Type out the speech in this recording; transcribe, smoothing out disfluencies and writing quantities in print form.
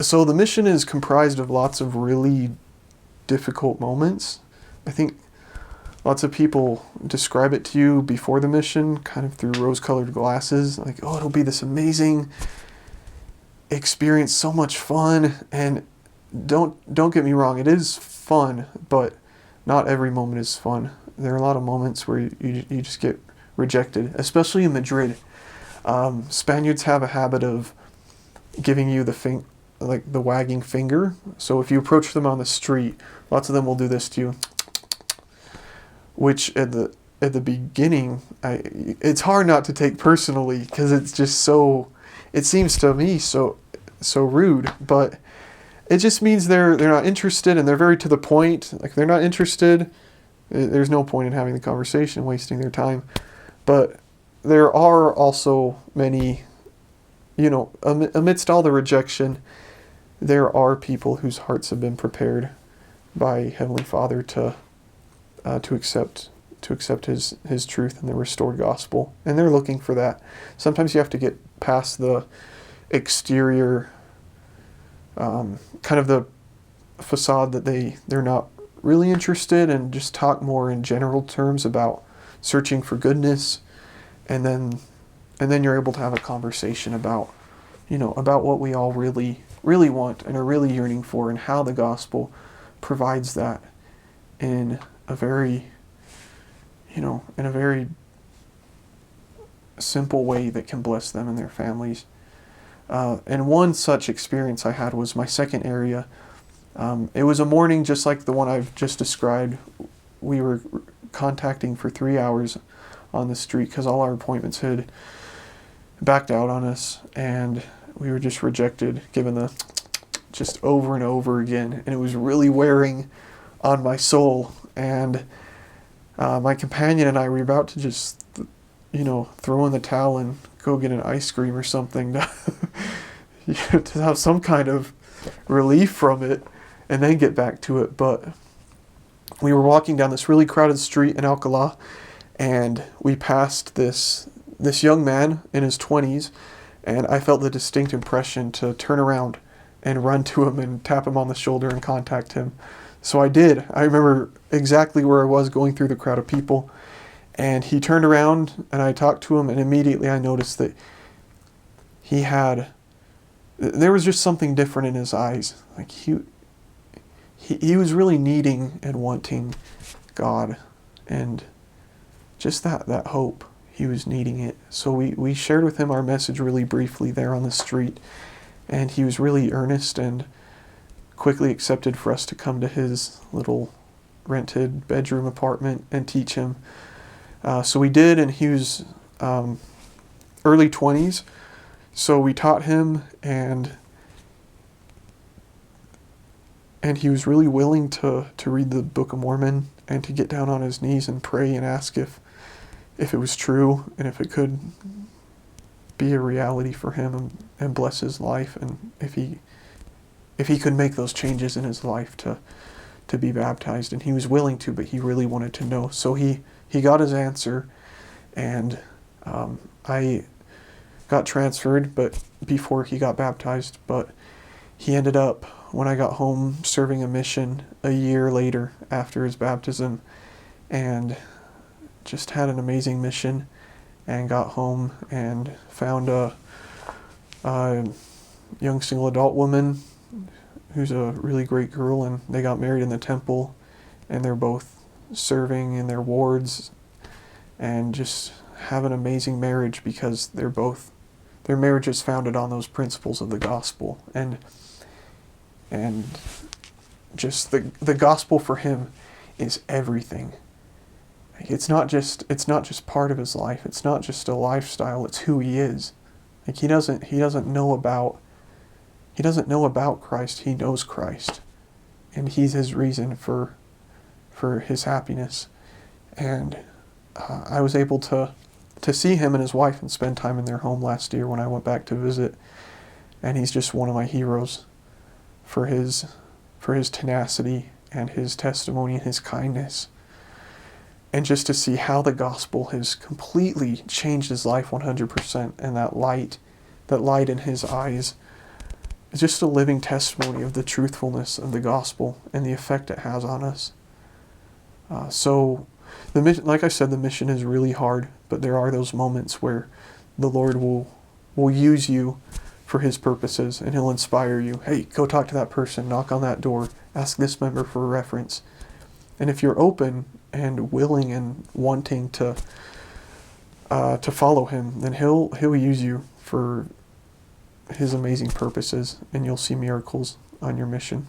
So the mission is comprised of lots of really difficult moments. I think lots of people describe it to you before the mission, kind of through rose-colored glasses, like, oh, it'll be this amazing experience, so much fun. And don't get me wrong, it is fun, but not every moment is fun. There are a lot of moments where you just get rejected, especially in Madrid. Spaniards have a habit of giving you the wagging finger. So if you approach them on the street, lots of them will do this to you, which at the beginning, it's hard not to take personally because it's just so, it seems to me so rude, but it just means they're not interested, and they're very to the point. Like, they're not interested, there's no point in having the conversation, wasting their time. But there are also many, amidst all the rejection, there are people whose hearts have been prepared by Heavenly Father to accept his truth and the restored gospel, and they're looking for that. Sometimes you have to get past the exterior, kind of the facade that they're not really interested, and just talk more in general terms about searching for goodness, and then you're able to have a conversation about what we all really want and are really yearning for, and how the gospel provides that in a very simple way that can bless them and their families. And one such experience I had was my second area. It was a morning just like the one I've just described. We were contacting for 3 hours on the street because all our appointments had backed out on us, and we were just rejected, given the just over and over again, and it was really wearing on my soul. And my companion and I were about to just throw in the towel and go get an ice cream or something to have some kind of relief from it, and then get back to it. But we were walking down this really crowded street in Alcalá, and we passed this young man in his 20s, and I felt the distinct impression to turn around and run to him and tap him on the shoulder and contact him. So I did. I remember exactly where I was, going through the crowd of people, and he turned around, and I talked to him, and immediately I noticed that there was just something different in his eyes. Like he was really needing and wanting God, and just that hope. He was needing it. So we shared with him our message really briefly there on the street, and he was really earnest and quickly accepted for us to come to his little rented bedroom apartment and teach him. So we did, and he was early 20s. So we taught him, and he was really willing to read the Book of Mormon and to get down on his knees and pray and ask if it was true and if it could be a reality for him and bless his life, and if he could make those changes in his life to be baptized. And he was willing to, but he really wanted to know. So he got his answer, and I got transferred, but before he got baptized. But he ended up, when I got home, serving a mission a year later after his baptism, and just had an amazing mission, and got home and found a young single adult woman who's a really great girl, and they got married in the temple, and they're both serving in their wards and just have an amazing marriage because their marriage is founded on those principles of the gospel, and just the gospel for him is everything. It's not just part of his life. It's not just a lifestyle. It's who he is. Like he doesn't know about Christ. He knows Christ, and he's his reason for his happiness. And I was able to see him and his wife and spend time in their home last year when I went back to visit. And he's just one of my heroes for his tenacity and his testimony and his kindness. And just to see how the gospel has completely changed his life 100%, and that light in his eyes just a living testimony of the truthfulness of the gospel and the effect it has on us. So, the mission, like I said, the mission is really hard, but there are those moments where the Lord will use you for His purposes, and He'll inspire you. Hey, go talk to that person, knock on that door, ask this member for a reference. And if you're open and willing and wanting to follow Him, then He'll use you for His amazing purposes, and you'll see miracles on your mission.